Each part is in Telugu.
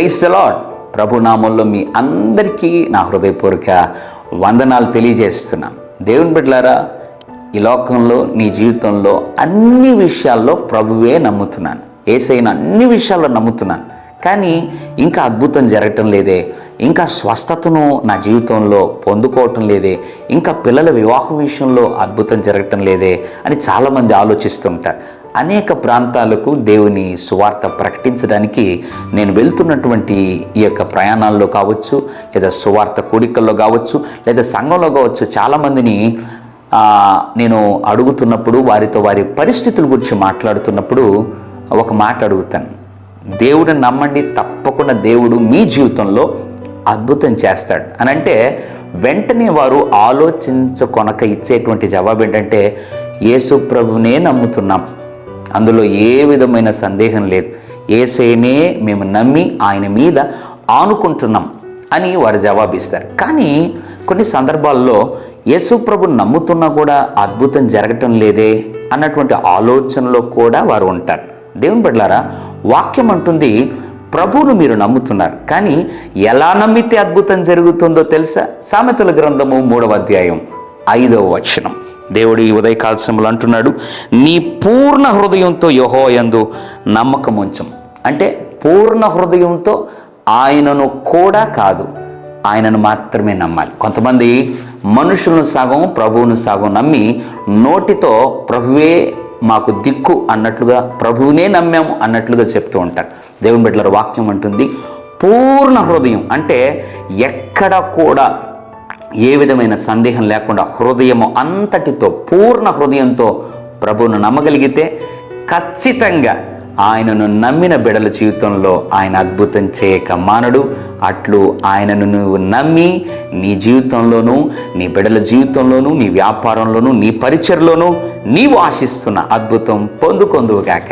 Praise the lord. ప్రభు నామంలో మీ అందరికీ నా హృదయపూర్వక వందనాలు తెలియజేస్తున్నాం. దేవుని బిడ్డలారా, ఈ లోకంలో నీ జీవితంలో అన్ని విషయాల్లో ప్రభువే నమ్ముతున్నాను, యేసయ్యను అన్ని విషయాల్లో నమ్ముతున్నాను, కానీ ఇంకా అద్భుతం జరగటం లేదే, ఇంకా స్వస్థతను నా జీవితంలో పొందుకోవటం లేదే, ఇంకా పిల్లల వివాహం విషయంలో అద్భుతం జరగటం లేదే అని చాలామంది ఆలోచిస్తుంటారు. అనేక ప్రాంతాలకు దేవుని సువార్త ప్రకటించడానికి నేను వెళ్తున్నటువంటి ఈ యొక్క ప్రయాణాల్లో కావచ్చు, లేదా సువార్త కూడికల్లో కావచ్చు, లేదా సంఘంలో కావచ్చు, చాలామందిని నేను అడుగుతున్నప్పుడు, వారితో వారి పరిస్థితుల గురించి మాట్లాడుతున్నప్పుడు ఒక మాట అడుగుతాను. దేవుడిని నమ్మండి, తప్పకుండా దేవుడు మీ జీవితంలో అద్భుతం చేస్తాడు అని అంటే వెంటనే వారు ఆలోచించకొనక ఇచ్చేటువంటి జవాబు ఏంటంటే, యేసు ప్రభునే నమ్ముతున్నాం, అందులో ఏ విధమైన సందేహం లేదు, యేసయ్యనే మేము నమ్మి ఆయన మీద ఆనుకుంటున్నాం అని వారు జవాబిస్తారు. కానీ కొన్ని సందర్భాల్లో యేసు ప్రభుని నమ్ముతున్నా కూడా అద్భుతం జరగటం లేదే అన్నటువంటి ఆలోచనలో కూడా వారు ఉంటారు. దేవుని బిడ్డలారా, వాక్యం అంటుంది, ప్రభువును మీరు నమ్ముతున్నారు, కానీ ఎలా నమ్మితే అద్భుతం జరుగుతుందో తెలుసా? సామెతల గ్రంథము 3వ అధ్యాయం 5వ వచనం. దేవుడు ఈ ఉదయకాల సమయంలో అంటున్నాడు, నీ పూర్ణ హృదయంతో యెహోవా యందు నమ్మకం ఉంచం. అంటే పూర్ణ హృదయంతో ఆయనను కూడా కాదు, ఆయనను మాత్రమే నమ్మాలి. కొంతమంది మనుషులను సగం ప్రభువును సగం నమ్మి నోటితో ప్రభువే మాకు దిక్కు అన్నట్లుగా, ప్రభువునే నమ్మాము అన్నట్లుగా చెప్తూ ఉంటారు. దేవుని బిడ్డల వాక్యం అంటుంది, పూర్ణ హృదయం అంటే ఎక్కడ కూడా ఏ విధమైన సందేహం లేకుండా హృదయము అంతటితో, పూర్ణ హృదయంతో ప్రభువును నమ్మగలిగితే ఖచ్చితంగా ఆయనను నమ్మిన బిడ్డల జీవితంలో ఆయన అద్భుతం చేయక మానడు. అట్లు ఆయనను నువ్వు నమ్మి నీ జీవితంలోనూ, నీ బిడ్డల జీవితంలోనూ, నీ వ్యాపారంలోనూ, నీ పరిచర్లోనూ నీవు ఆశిస్తున్న అద్భుతం పొందుకొందువుగాక.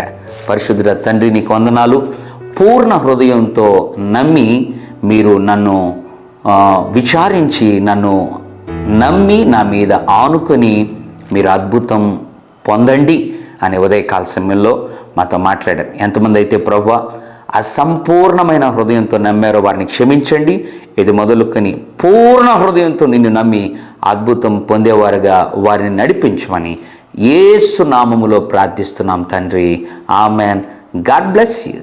పరిశుద్ధ తండ్రి, నీకు వందనాలు. పూర్ణ హృదయంతో నమ్మి మీరు నన్ను విచారించి, నన్ను నమ్మి నా మీద ఆనుకొని మీరు అద్భుతం పొందండి అనే ఉదయకాల సమయంలో మాతో మాట్లాడారు. ఎంతమంది అయితే ప్రభువా అసంపూర్ణమైన హృదయంతో నమ్మారో వారిని క్షమించండి. ఇది మొదలుకొని పూర్ణ హృదయంతో నిన్ను నమ్మి అద్భుతం పొందేవారుగా వారిని నడిపించమని యేసు నామములో ప్రార్థిస్తున్నాం తండ్రి. ఆమెన్. God bless you.